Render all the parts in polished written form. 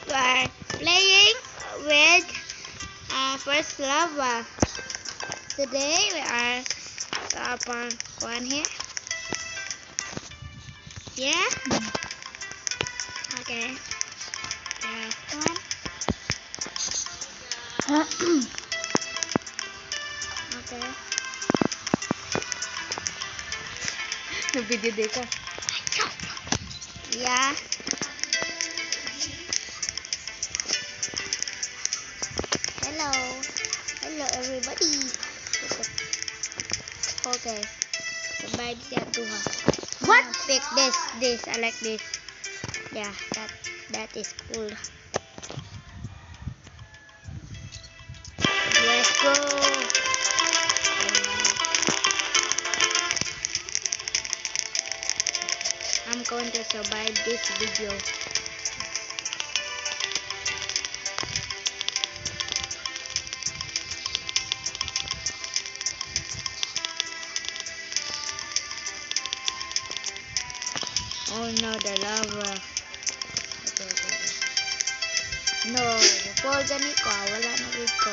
We are playing with first lava. Today we are upon one here. Yeah. Okay. One. Okay. Nag-video dito. Yeah. Hello. Hello everybody. Okay. Sabay siya tuha. What? Pick this. I like this. Yeah, that is cool. Let's go. I'm going to survive this video. Oh no, the lava. Okay. No, fall ganit ko. Wala na dito.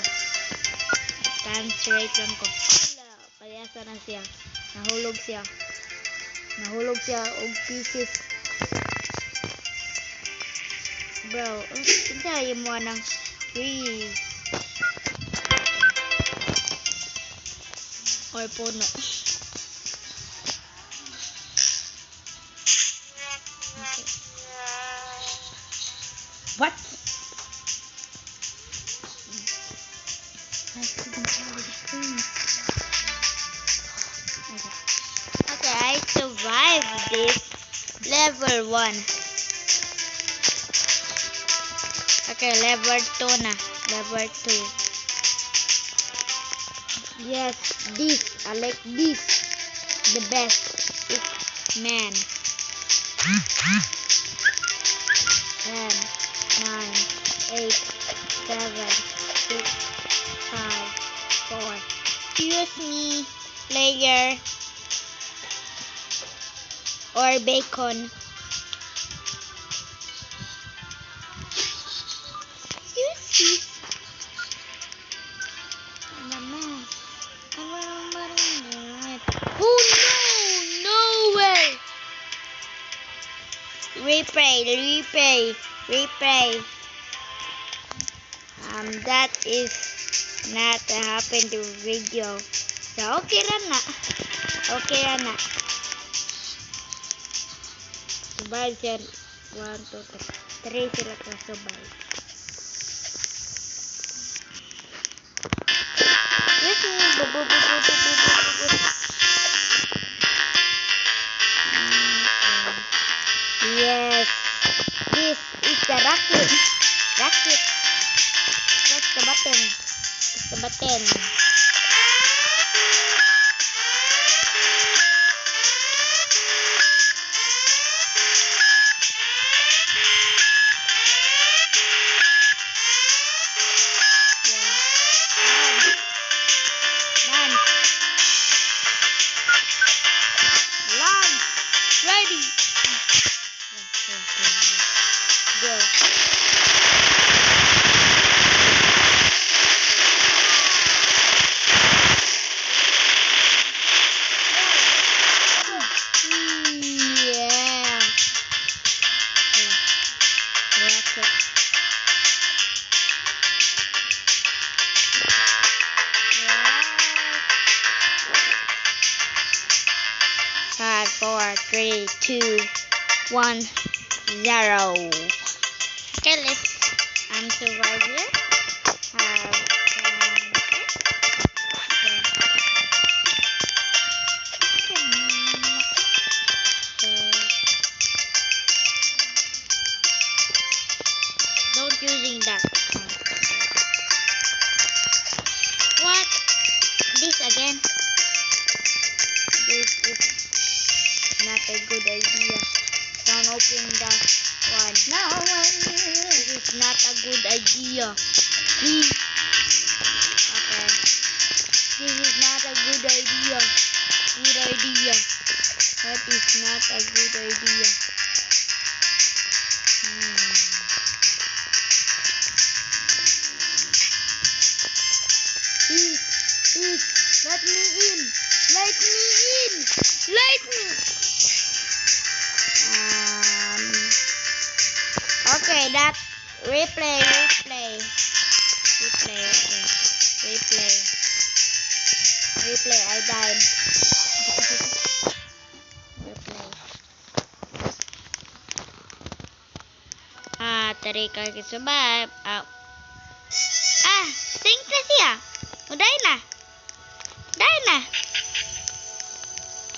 Stand straight lang ko. Wala, payasa na siya. Nahulog siya. Nahulog siya og pieces. Bro, hindi mo nang freeze. Or puno. What? Okay, I survived this level 1. Okay, level 2 na. Level 2. Yes, this. I like this. The best. It's man. 10, 9, 8, 7, 6, 5, 4. Excuse me, player. Or bacon. Excuse me. Oh no! No way! Replay. That is not happen to video. So okay na. Survive siya. 1, 2, 3 sila ka survive. Yes, yes. This is the rocket. Press the button. Launch. Ready. Go. Yeah. Rocket. 5, 4, 3, 2, 1, 0. Okay, I'm survive here. Don't using that. What? This again? This is not a good idea. Don't open that one. No. This is not a good idea. Please. Okay. This is not a good idea. That is not a good idea. Okay, that replay. Okay. Replay, I died. Replay. Tadi kaki survive. Think na siya. Udahin na. Dahil na.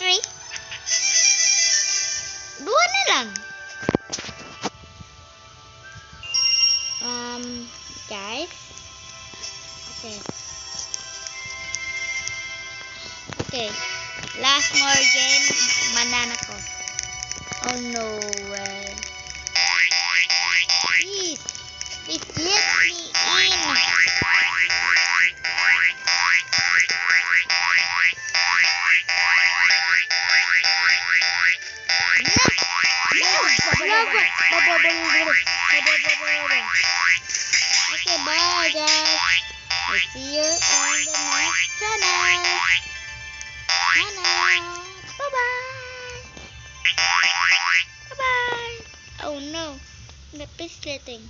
3. 2 na lang. Guys. Okay. Last more game. Manana ko. Oh no way. Please. Please let me in. Okay, bye guys. I'll see you on the next channel. Bye-bye. Bye-bye. Oh no. I'm not resetting.